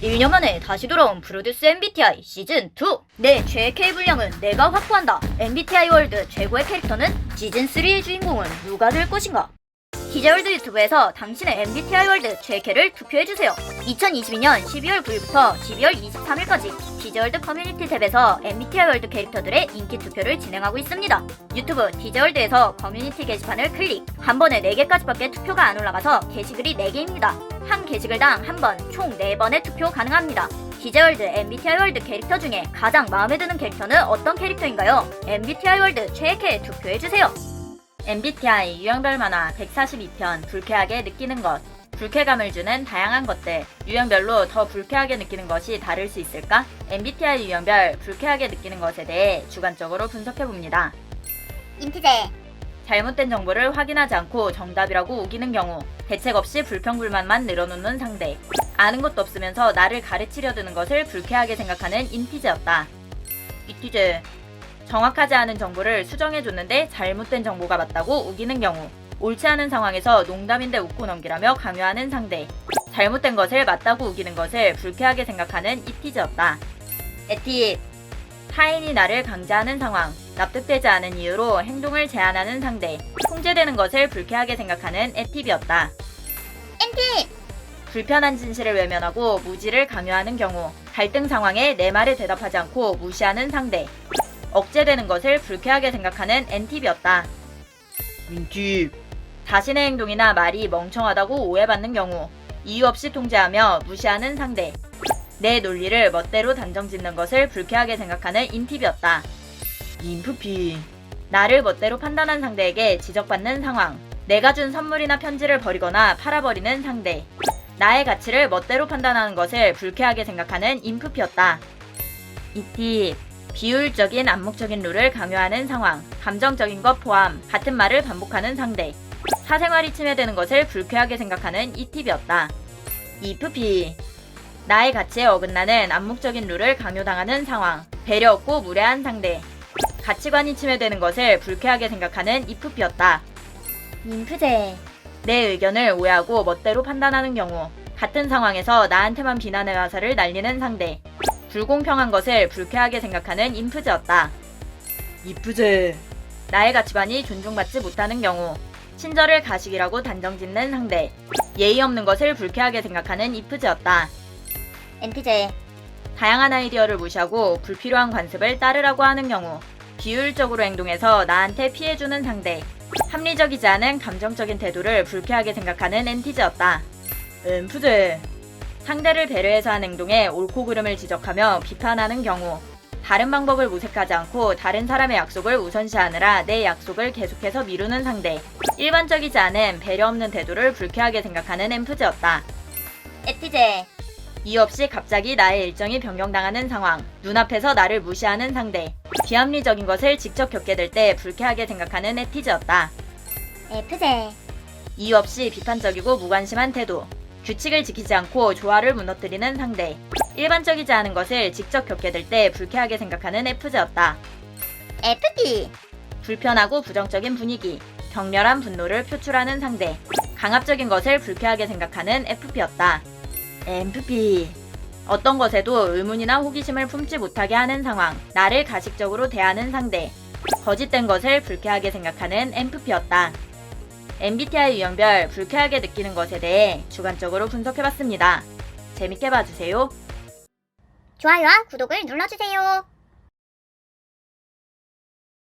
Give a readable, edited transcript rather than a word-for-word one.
1년 만에 다시 돌아온 프로듀스 MBTI 시즌2. 내 JK 분량은 내가 확보한다. MBTI 월드 최고의 캐릭터는 시즌3의 주인공은 누가 될 것인가? 티제월드 유튜브에서 당신의 MBTI 월드 JK를 투표해주세요. 2022년 12월 9일부터 12월 23일까지 티제월드 커뮤니티 탭에서 MBTI 월드 캐릭터들의 인기 투표를 진행하고 있습니다. 유튜브 티제월드에서 커뮤니티 게시판을 클릭. 한 번에 4개까지밖에 투표가 안 올라가서 게시글이 4개입니다. 한 게시글당 한 번 총 4번의 투표 가능합니다. 티제월드 MBTI 월드 캐릭터 중에 가장 마음에 드는 캐릭터는 어떤 캐릭터인가요? MBTI 월드 JK에 투표해주세요. MBTI 유형별 만화 142편 불쾌하게 느끼는 것. 불쾌감을 주는 다양한 것들. 유형별로 더 불쾌하게 느끼는 것이 다를 수 있을까? MBTI 유형별 불쾌하게 느끼는 것에 대해 주관적으로 분석해봅니다. 인티제 잘못된 정보를 확인하지 않고 정답이라고 우기는 경우. 대책 없이 불평불만만 늘어놓는 상대. 아는 것도 없으면서 나를 가르치려 드는 것을 불쾌하게 생각하는 인티제였다. 이티제 정확하지 않은 정보를 수정해줬는데 잘못된 정보가 맞다고 우기는 경우. 옳지 않은 상황에서 농담인데 웃고 넘기라며 강요하는 상대. 잘못된 것을 맞다고 우기는 것을 불쾌하게 생각하는 이티제였다. 에팁 타인이 나를 강제하는 상황. 납득되지 않은 이유로 행동을 제한하는 상대. 통제되는 것을 불쾌하게 생각하는 에팁이었다. 엔팁 불편한 진실을 외면하고 무지를 강요하는 경우. 갈등 상황에 내 말에 대답하지 않고 무시하는 상대. 억제되는 것을 불쾌하게 생각하는 N팁이었다. 인팁 자신의 행동이나 말이 멍청하다고 오해받는 경우. 이유 없이 통제하며 무시하는 상대. 내 논리를 멋대로 단정짓는 것을 불쾌하게 생각하는 인팁이었다. 인프피 나를 멋대로 판단한 상대에게 지적받는 상황. 내가 준 선물이나 편지를 버리거나 팔아버리는 상대. 나의 가치를 멋대로 판단하는 것을 불쾌하게 생각하는 인프피였다. 이팁 비효율적인 암묵적인 룰을 강요하는 상황. 감정적인 것 포함 같은 말을 반복하는 상대. 사생활이 침해되는 것을 불쾌하게 생각하는 이 팁이었다. 이프피 나의 가치에 어긋나는 암묵적인 룰을 강요당하는 상황. 배려 없고 무례한 상대. 가치관이 침해되는 것을 불쾌하게 생각하는 이프피였다. 인프제 내 의견을 오해하고 멋대로 판단하는 경우. 같은 상황에서 나한테만 비난의 화살을 날리는 상대. 불공평한 것을 불쾌하게 생각하는 인프제였다. 이프제 나의 가치관이 존중받지 못하는 경우. 친절을 가식이라고 단정짓는 상대. 예의 없는 것을 불쾌하게 생각하는 이프제였다. 엔티제 다양한 아이디어를 무시하고 불필요한 관습을 따르라고 하는 경우. 비효율적으로 행동해서 나한테 피해주는 상대. 합리적이지 않은 감정적인 태도를 불쾌하게 생각하는 엔티제였다. 엠프제 상대를 배려해서 한 행동에 옳고 그름을 지적하며 비판하는 경우. 다른 방법을 모색하지 않고 다른 사람의 약속을 우선시하느라 내 약속을 계속해서 미루는 상대. 일반적이지 않은 배려 없는 태도를 불쾌하게 생각하는 엠프제였다. 에티제 이유 없이 갑자기 나의 일정이 변경당하는 상황. 눈앞에서 나를 무시하는 상대. 비합리적인 것을 직접 겪게 될 때 불쾌하게 생각하는 에티제였다. 에프제 이유 없이 비판적이고 무관심한 태도. 규칙을 지키지 않고 조화를 무너뜨리는 상대. 일반적이지 않은 것을 직접 겪게 될 때 불쾌하게 생각하는 F제였다. FP 불편하고 부정적인 분위기. 격렬한 분노를 표출하는 상대. 강압적인 것을 불쾌하게 생각하는 FP였다. MFP 어떤 것에도 의문이나 호기심을 품지 못하게 하는 상황. 나를 가식적으로 대하는 상대. 거짓된 것을 불쾌하게 생각하는 MFP였다. MBTI 유형별 불쾌하게 느끼는 것에 대해 주관적으로 분석해봤습니다. 재밌게 봐주세요. 좋아요와 구독을 눌러주세요.